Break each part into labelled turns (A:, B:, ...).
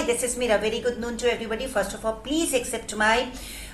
A: Hi, this is Meera. Very good noon to everybody. First of all, please accept my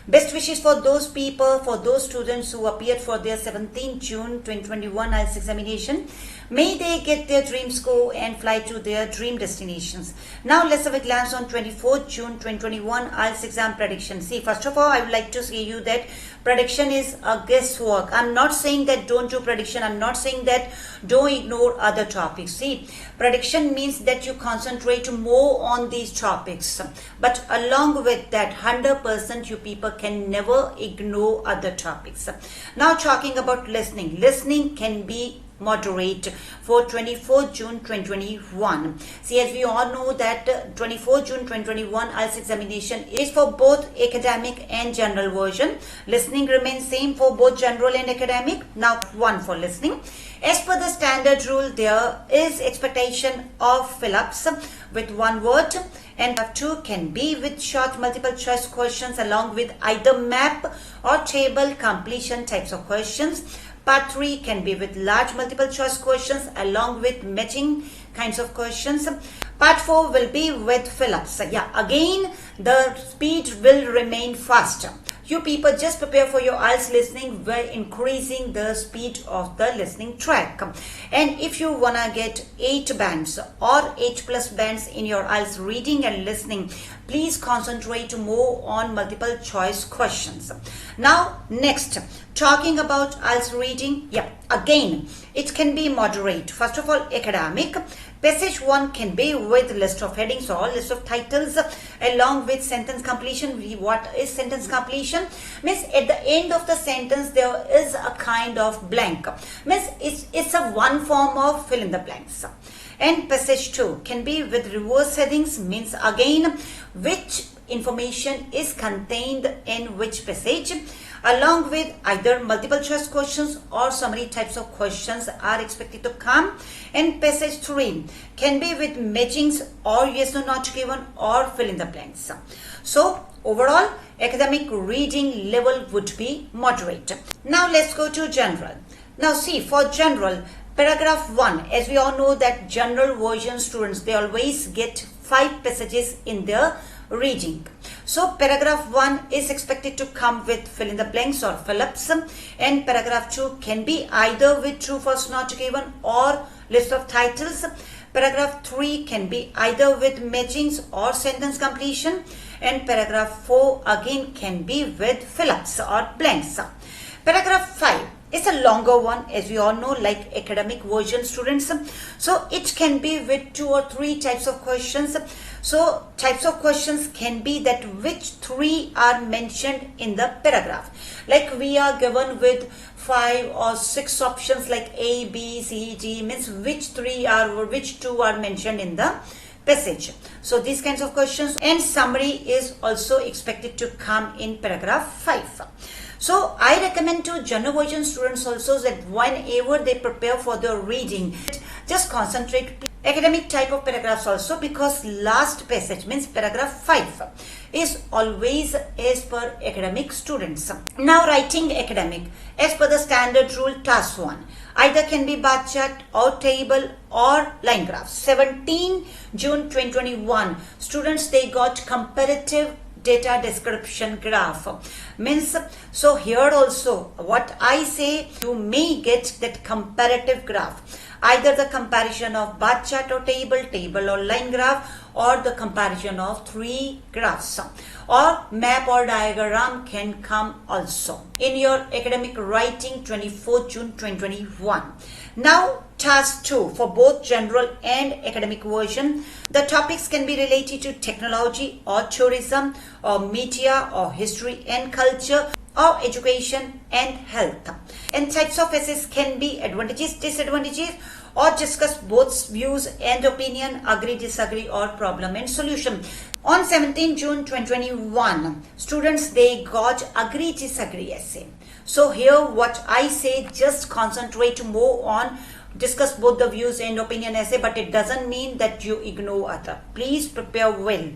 A: best wishes for those people, for those students who appeared for their 17th June 2021 IELTS examination. May they get their dream score and fly to their dream destinations. Now let's have a glance on 24th June 2021 IELTS exam prediction. See, first of all, I would like to say you that prediction is a guesswork. I'm not saying that don't do prediction. I'm not saying that don't ignore other topics. See, prediction means that you concentrate more on these topics. But along with that, 100% you people can never ignore other topics. Now talking about listening. Listening can be moderate for 24 June 2021. See, as we all know that 24 June 2021 IELTS examination is for both academic and general version. Listening remains same for both general and academic. Now one for listening. As per the standard rule, there is expectation of fill-ups with one word, and two can be with short multiple choice questions along with either map or table completion types of questions. Part 3 can be with large multiple choice questions along with matching kinds of questions. Part 4 will be with fill-ups. Yeah, again, the speed will remain faster. You people just prepare for your IELTS listening by increasing the speed of the listening track. And if you wanna get 8 bands or 8 plus bands in your IELTS reading and listening, please concentrate more on multiple choice questions. Now, next, talking about IELTS reading, yeah, again, it can be moderate. First of all, academic. Passage 1 can be with list of headings or list of titles along with sentence completion. What is sentence completion? Means at the end of the sentence there is a kind of blank. Means it's a one form of fill in the blanks. And passage 2 can be with reverse headings, means again which information is contained in which passage, along with either multiple choice questions or summary types of questions are expected to come. And passage 3 can be with matchings or yes or not given or fill in the blanks. So overall, academic reading level would be moderate. Now let's go to general. Now see, for general, paragraph 1, as we all know that general version students, they always get 5 passages in their reading. So paragraph 1 is expected to come with fill in the blanks or fill-ups, and paragraph 2 can be either with true false not given or list of titles. Paragraph 3 can be either with matchings or sentence completion, and paragraph 4 again can be with fill-ups or blanks. Paragraph 5 is a longer one, as we all know, like academic version students. So it can be with 2 or 3 types of questions. So types of questions can be that which 3 are mentioned in the paragraph. Like we are given with 5 or 6 options like A, B, C, D, means which 3 are or which 2 are mentioned in the passage. So these kinds of questions, and summary is also expected to come in paragraph 5. So I recommend to general version students also that whenever they prepare for the reading, just concentrate academic type of paragraphs also, because last passage means paragraph 5 is always as per academic students. Now writing academic, as per the standard rule, task 1 either can be bar chart or table or line graph. 17 June 2021 students, they got comparative data description graph. Means, so here also what I say, you may get that comparative graph, either the comparison of bar chart or table or line graph, or the comparison of 3 graphs, or map or diagram can come also in your academic writing 24 June 2021. Now task 2 for both general and academic version. The topics can be related to technology or tourism or media or history and culture or education and health. And types of essays can be advantages, disadvantages, or discuss both views and opinion, agree, disagree, or problem and solution. On 17 June 2021, students, they got agree, disagree essay. So here what I say, just concentrate more on discuss both the views and opinion essay, but it doesn't mean that you ignore other. Please prepare well.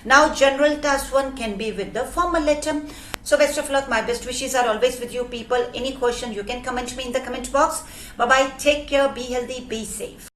A: Now general task 1 can be with the formal letter. So best of luck. My best wishes are always with you people. Any question you can comment me in the comment box. Bye bye. Take care. Be healthy. Be safe.